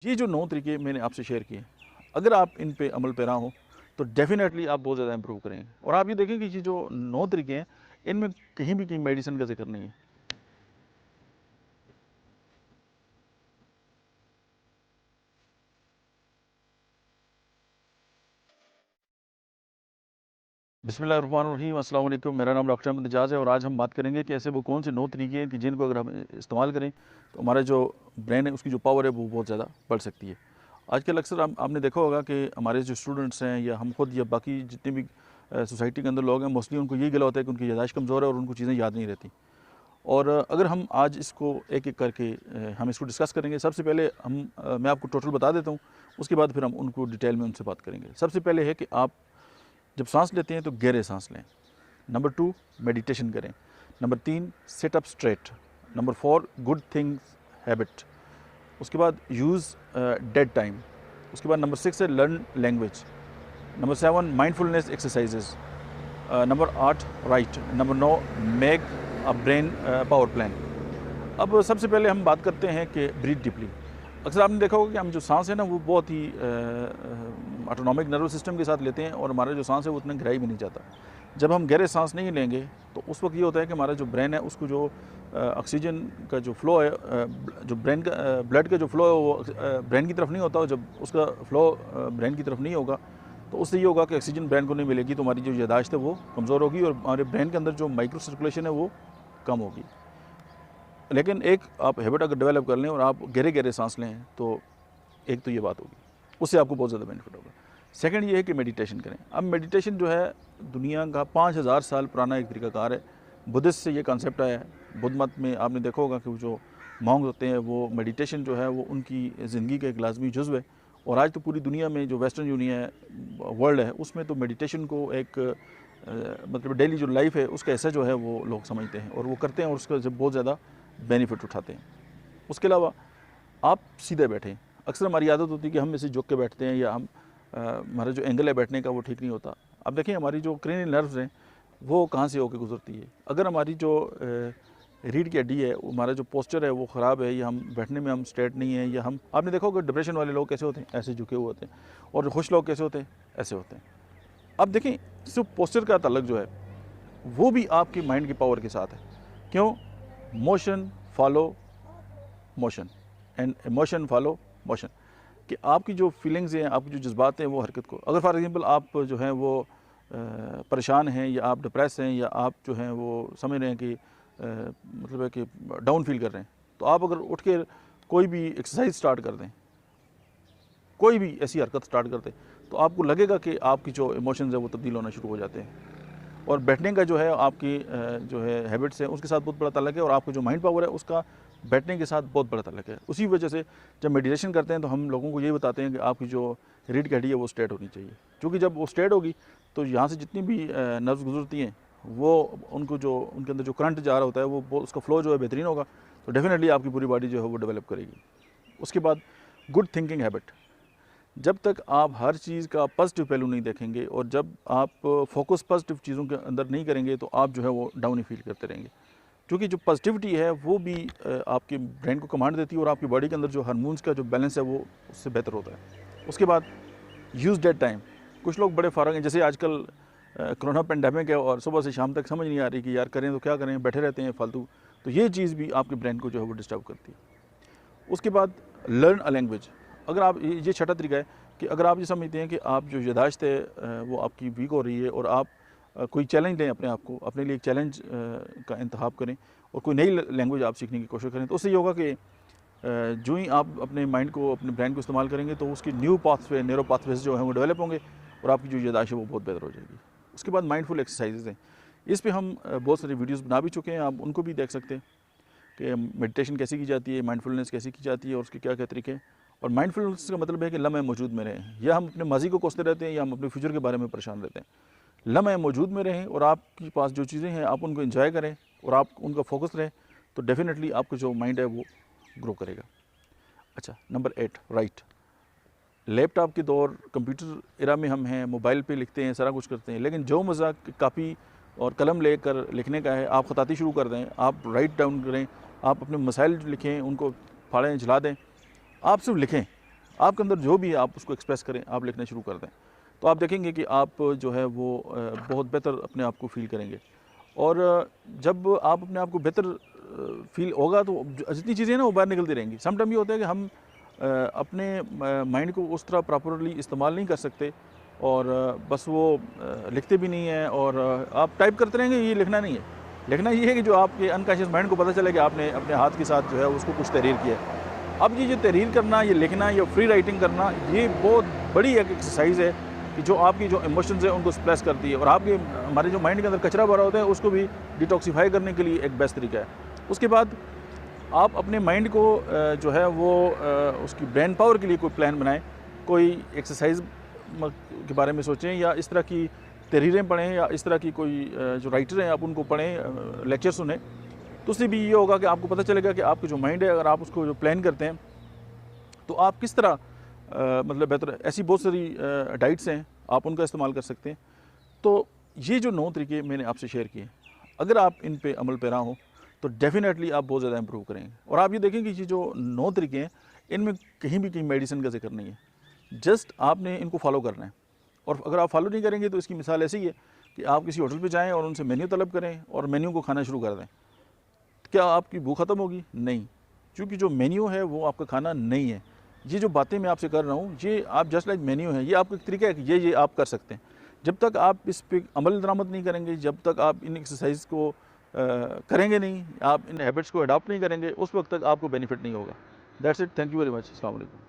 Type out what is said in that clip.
ये जो 9 तरीके मैंने आपसे शेयर किए, अगर आप इन पे अमल पैरा हो तो डेफ़िनेटली आप बहुत ज़्यादा इम्प्रूव करेंगे। और आप ये देखें कि ये जो 9 तरीके हैं, इनमें कहीं भी कहीं मेडिसिन का ज़िक्र नहीं है। बिस्मिल्लाहिर्रहमानिर्रहीम, अस्सलाम वालेकुम। मेरा नाम डॉक्टर अहमद एजाज़ है और आज हम बात करेंगे कि ऐसे वो कौन से 9 तरीके हैं कि जिनको अगर हम इस्तेमाल करें तो हमारा जो ब्रेन है उसकी जो पावर है वो बहुत ज़्यादा बढ़ सकती है। आजकल अक्सर आपने देखा होगा कि हमारे जो स्टूडेंट्स हैं या हम खुद या बाकी जितने भी सोसाइटी के अंदर लोग हैं, मोस्टली उनको यही गिला होता है कि उनकी याददाश्त कमज़ोर है और उनको चीज़ें याद नहीं रहती। और अगर हम आज इसको एक-एक करके हम इसको डिस्कस करेंगे। सबसे पहले मैं आपको टोटल बता देता हूँ, उसके बाद फिर हम उनको डिटेल में उनसे बात करेंगे। सबसे पहले है कि आप जब साँस लेते हैं तो गहरे साँस लें। नंबर 2, मेडिटेशन करें। Number 3, sit up straight. Number 4, good things habit. उसके बाद यूज़ डेड टाइम। उसके बाद नंबर 6 है learn language. Number 7, mindfulness exercises. Number 8, right. Number 9, make a brain power plan. अब सबसे पहले हम बात करते हैं कि ब्रीथ डीपली। अक्सर आपने देखा होगा कि हम जो सांस है ना वो बहुत ही ऑटोनॉमिक नर्वस सिस्टम के साथ लेते हैं और हमारा जो सांस है वो उतना गहराई भी नहीं जाता। जब हम गहरे सांस नहीं लेंगे तो उस वक्त ये होता है कि हमारा जो ब्रेन है उसको जो ऑक्सीजन का जो फ्लो है, जो ब्रेन का ब्लड का जो फ्लो है वो ब्रेन की तरफ नहीं होता। और जब उसका फ्लो ब्रेन की तरफ नहीं होगा तो उससे ये होगा कि ऑक्सीजन ब्रेन को नहीं मिलेगी, तो हमारी जो याददाश्त है वो कमज़ोर होगी और हमारे ब्रेन के अंदर जो माइक्रो सर्कुलेशन है वो कम होगी। लेकिन एक आप हैबिट अगर डेवलप कर लें और आप गहरे गहरे सांस लें तो एक तो ये बात होगी, उससे आपको बहुत ज़्यादा बेनिफिट होगा। सेकंड ये है कि मेडिटेशन करें। अब मेडिटेशन जो है दुनिया का 5000 साल पुराना एक तरीकाकार है। बुद्धिस्ट से ये कॉन्सेप्ट आया है। बुद्ध मत में आपने देखा होगा कि वो जो मॉन्क होते हैं वो मेडिटेशन जो है वो उनकी ज़िंदगी का एक लाजमी जुज़्व है। और आज तो पूरी दुनिया में जो वेस्टर्न यूनियन है, वर्ल्ड है, उसमें तो मेडिटेशन को एक मतलब डेली जो लाइफ है उसका ऐसा जो है वो लोग समझते हैं और वो करते हैं और उसका जब बहुत ज़्यादा बेनिफिट उठाते हैं। उसके अलावा आप सीधे बैठें। अक्सर हमारी आदत होती है कि हम ऐसे झुक के बैठते हैं या हमारा जो एंगल है बैठने का वो ठीक नहीं होता। अब देखिए हमारी जो क्रेनियल नर्व्स हैं वो कहाँ से होकर गुजरती है। अगर हमारी जो रीढ़ की हड्डी है, हमारा जो पोस्चर है वो ख़राब है या हम बैठने में हम स्ट्रेट नहीं है या हम आपने देखा होगा डिप्रेशन वाले लोग कैसे होते हैं, ऐसे झुके हुए होते हैं। और जो खुश लोग कैसे होते हैं, ऐसे होते हैं। अब देखें सिर्फ पोस्चर का ताल्लुक जो है वो भी आपकी माइंड की पावर के साथ है। क्यों? Motion follow motion and emotion follow motion. कि आपकी जो फीलिंग्स हैं, आपकी जो जज्बात हैं वो हरकत को, अगर फॉर एग्जांपल आप जो हैं वो परेशान हैं या आप डिप्रेस हैं या आप जो हैं वो समझ रहे हैं कि मतलब है कि डाउन फील कर रहे हैं, तो आप अगर उठ के कोई भी एक्सरसाइज स्टार्ट कर दें, कोई भी ऐसी हरकत स्टार्ट कर दें, तो आपको लगेगा कि आपकी जो इमोशंस है वो तब्दील होना शुरू हो जाते हैं। और बैठने का जो है आपकी जो है हैबिट्स है उसके साथ बहुत बड़ा ताल्लुक है और आपका जो माइंड पावर है उसका बैठने के साथ बहुत बड़ा ताल्लुक है। उसी वजह से जब मेडिटेशन करते हैं तो हम लोगों को यही बताते हैं कि आपकी जो रीढ़ की हड्डी है वो स्ट्रेट होनी चाहिए, क्योंकि जब वो स्ट्रेट होगी तो यहाँ से जितनी भी नर्व्स गुजरती हैं वो उनको जो उनके अंदर जो करंट जा रहा होता है वो उसका फ्लो जो है बेहतरीन होगा, तो डेफिनेटली आपकी पूरी बॉडी जो है वो डेवलप करेगी। उसके बाद गुड थिंकिंग हैबिट। जब तक आप हर चीज़ का पॉजिटिव पहलू नहीं देखेंगे और जब आप फोकस पॉजिटिव चीज़ों के अंदर नहीं करेंगे तो आप जो है वो डाउन ही फील करते रहेंगे, क्योंकि जो पॉजिटिविटी है वो भी आपके ब्रेन को कमांड देती है और आपकी बॉडी के अंदर जो हार्मोन्स का जो बैलेंस है वो उससे बेहतर होता है। उसके बाद यूज़ डेड टाइम। कुछ लोग बड़े फ़ारग हैं, जैसे आजकल कोरोना पेंडेमिक है और सुबह से शाम तक समझ नहीं आ रही कि यार करें तो क्या करें, बैठे रहते हैं फालतू, तो ये चीज़ भी आपके ब्रेन को जो है वो डिस्टर्ब करती है। उसके बाद लर्न अ लैंग्वेज। अगर आप ये छठा तरीका है कि अगर आप ये समझते हैं कि आप जो याददाश्त है वो आपकी वीक हो रही है और आप कोई चैलेंज लें अपने आप को, अपने लिए एक चैलेंज का इंतखाब करें और कोई नई लैंग्वेज आप सीखने की कोशिश करें, तो उससे ये होगा कि जो ही आप अपने माइंड को, अपने ब्रेन को इस्तेमाल करेंगे तो उसकी न्यू पाथवे, न्यूरो पाथवेज जो हैं वो डेवलप होंगे और आपकी जो याददाश्त है वो बहुत बेहतर हो जाएगी। उसके बाद माइंडफुल एक्सरसाइजेज हैं। इस पे हम बहुत सारी वीडियोस बना भी चुके हैं, आप उनको भी देख सकते हैं कि मेडिटेशन कैसे की जाती है, माइंडफुलनेस कैसे की जाती है और उसके क्या क्या तरीके हैं। और माइंडफुलनेस का मतलब है कि लम्हे मौजूद में रहें, या हम अपने माजी को कोसते रहते हैं या हम अपने फ्यूचर के बारे में परेशान रहते हैं। लम्हे मौजूद में रहें और आपके पास जो चीज़ें हैं आप उनको एंजॉय करें और आप उनका फोकस रहें, तो डेफिनेटली आपका जो माइंड है वो ग्रो करेगा। अच्छा, नंबर 8, राइट। लैपटॉप के दौर, कंप्यूटर एरा में हम हैं, मोबाइल पे लिखते हैं, सारा कुछ करते हैं, लेकिन जो मज़ा कापी और कलम लेकर लिखने का है, आप ख़ताती शुरू कर दें, आप राइट डाउन करें, आप अपने मसाइल लिखें, उनको फाड़ें, जला दें, आप सिर्फ लिखें। आपके अंदर जो भी है आप उसको एक्सप्रेस करें, आप लिखना शुरू कर दें, तो आप देखेंगे कि आप जो है वो बहुत बेहतर अपने आप को फ़ील करेंगे। और जब आप अपने आप को बेहतर फ़ील होगा तो जितनी चीज़ें हैं ना वो बाहर निकलती रहेंगी। सम टाइम ये होता है कि हम अपने माइंड को उस तरह प्रॉपरली इस्तेमाल नहीं कर सकते और बस वो लिखते भी नहीं हैं और आप टाइप करते रहेंगे, ये लिखना नहीं है। लिखना ये है कि जो आपके अनकॉन्शियस माइंड को पता चले कि आपने अपने हाथ के साथ जो है उसको कुछ तहरीर किया है। अब ये जो तहरीर करना, ये लिखना, ये फ्री राइटिंग करना, ये बहुत बड़ी एक एक्सरसाइज़ है कि जो आपकी जो इमोशंस हैं उनको एक्सप्रेस करती है और आपके हमारे जो माइंड के अंदर कचरा भरा होता है उसको भी डिटॉक्सिफाई करने के लिए एक बेस्ट तरीका है। उसके बाद आप अपने माइंड को जो है वो उसकी ब्रेन पावर के लिए कोई प्लान बनाएं, कोई एक्सरसाइज के बारे में सोचें या इस तरह की तहरीरें पढ़ें या इस तरह की कोई जो राइटर हैं आप उनको पढ़ें, लेक्चर सुनें। तो उससे भी ये होगा कि आपको पता चलेगा कि आपका जो माइंड है, अगर आप उसको जो प्लान करते हैं तो आप किस तरह मतलब बेहतर। ऐसी बहुत सारी डाइट्स हैं, आप उनका इस्तेमाल कर सकते हैं। तो ये जो 9 तरीके मैंने आपसे शेयर किए, अगर आप इन पे अमल पैरा हों तो डेफ़िनेटली आप बहुत ज़्यादा इंप्रूव करेंगे। और आप ये देखेंगे कि ये जो 9 तरीके हैं, इनमें कहीं भी कहीं मेडिसिन का ज़िक्र नहीं है। जस्ट आपने इनको फॉलो करना है और अगर आप फॉलो नहीं करेंगे तो इसकी मिसाल ऐसी ही है कि आप किसी होटल पे जाएँ और उनसे मेन्यू तलब करें और मेन्यू को खाना शुरू कर दें। क्या आपकी भूख ख़त्म होगी? नहीं, क्योंकि जो मेन्यू है वो आपका खाना नहीं है। ये जो बातें मैं आपसे कर रहा हूँ, ये आप जस्ट लाइक मेन्यू है, ये आपका एक तरीका है कि ये आप कर सकते हैं। जब तक आप इस पे अमल दरामद नहीं करेंगे, जब तक आप इन एक्सरसाइज को करेंगे नहीं, आप इन हैबिट्स को अडॉप्ट नहीं करेंगे, उस वक्त तक आपको बेनिफिट नहीं होगा। That's it, thank you very much, अस्सलाम वालेकुम।